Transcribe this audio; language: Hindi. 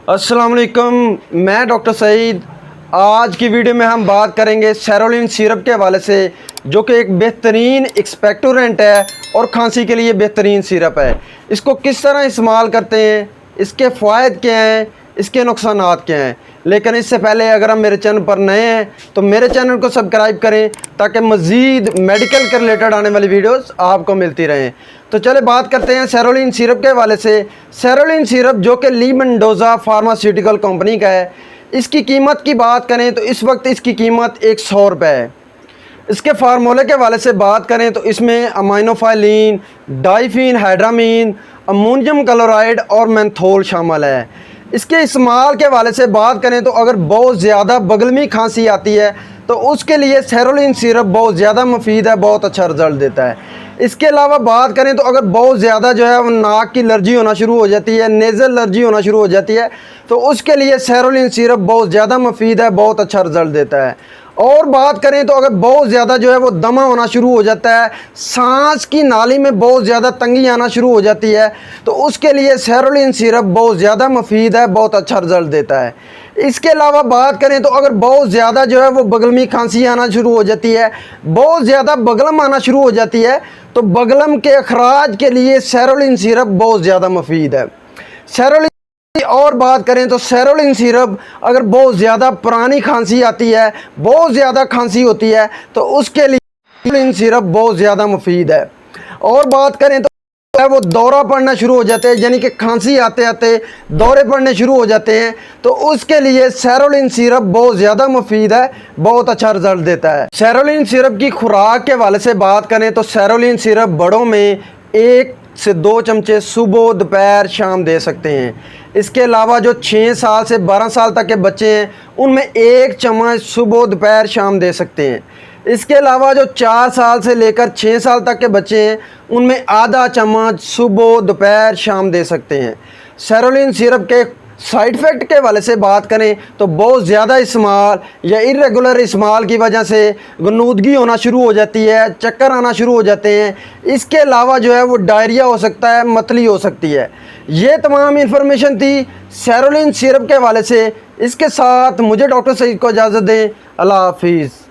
अस्सलाम वालेकुम, मैं डॉक्टर सईद। आज की वीडियो में हम बात करेंगे सेरोलिन सिरप के हवाले से, जो कि एक बेहतरीन एक्सपेक्टोरेंट है और खांसी के लिए बेहतरीन सिरप है। इसको किस तरह इस्तेमाल करते हैं, इसके फ़ायदे क्या हैं, इसके नुकसानात क्या हैं। लेकिन इससे पहले अगर हम मेरे चैनल पर नए हैं तो मेरे चैनल को सब्सक्राइब करें ताकि मज़ीद मेडिकल के रिलेटेड आने वाली वीडियोस आपको मिलती रहें। तो चले बात करते हैं सेरोलिन सिरप के हवाले से। सेरोलिन सिरप जो कि ली मेंडोज़ा फार्मास्यूटिकल कंपनी का है, इसकी कीमत की बात करें तो इस वक्त इसकी कीमत 100 रुपये है। इसके फार्मूले के हवाले से बात करें तो इसमें अमाइनोफाइलिन, डाइफिन हाइड्रामीन, अमोनियम क्लोराइड और मेंथोल शामिल है। इसके इस्तेमाल के हवाले से बात करें तो अगर बहुत ज़्यादा बगलमी खांसी आती है तो उसके लिए सेरोलिन सिरप बहुत ज़्यादा मुफीद है, बहुत अच्छा रिज़ल्ट देता है। इसके अलावा बात करें तो अगर बहुत ज़्यादा जो है वो नाक की एलर्जी होना शुरू हो जाती है, नेज़ल एलर्जी होना शुरू हो जाती है, तो उसके लिए सेरोलिन सिरप बहुत ज़्यादा मुफीद है, बहुत अच्छा रिज़ल्ट देता है। और बात करें तो अगर बहुत ज़्यादा जो है वो दमा होना शुरू हो जाता है, सांस की नाली में बहुत ज़्यादा तंगी आना शुरू हो जाती है, तो उसके लिए सेरोलिन सिरप बहुत ज़्यादा मुफीद है, बहुत अच्छा रिज़ल्ट देता है। इसके अलावा बात करें तो अगर बहुत ज़्यादा जो है वो बगलमी खांसी आना शुरू हो जाती है, बहुत ज़्यादा बगलम आना शुरू हो जाती है, तो बगलम के अखराज के लिए सेरोलिन सिरप बहुत ज़्यादा मुफीद है। सेरोलिन और बात करें तो सेरोलिन सिरप अगर बहुत ज़्यादा पुरानी खांसी आती है, बहुत ज़्यादा खांसी होती है, तो उसके लिए सेरोलिन सिरप बहुत ज़्यादा मुफीद है। और बात करें तो वो दौरा पड़ना शुरू हो जाते हैं, यानी कि खांसी आते आते दौरे पड़ने शुरू हो जाते हैं, तो उसके लिए सेरोलिन सिरप बहुत ज़्यादा मुफीद है, बहुत अच्छा रिजल्ट देता है। सेरोलिन सिरप की खुराक के हवाले से बात करें तो सेरोलिन सिरप बड़ों में 1 से 2 चमचे सुबह दोपहर शाम दे सकते हैं। इसके अलावा जो 6 साल से 12 साल तक के बच्चे हैं उनमें 1 चम्मच सुबह दोपहर शाम दे सकते हैं। इसके अलावा जो 4 साल से लेकर 6 साल तक के बच्चे हैं उनमें आधा चम्मच सुबह दोपहर शाम दे सकते हैं। सेरोलिन सिरप के साइड इफ़ेक्ट के हवाले से बात करें तो बहुत ज़्यादा इस्तेमाल या इरेगुलर इस्तेमाल की वजह से गनूदगी होना शुरू हो जाती है, चक्कर आना शुरू हो जाते हैं। इसके अलावा जो है वो डायरिया हो सकता है, मतली हो सकती है। ये तमाम इन्फॉर्मेशन थी सेरोलिन सिरप के हवाले से। इसके साथ मुझे डॉक्टर सईद को इजाज़त दें। अल्लाह हाफिज़।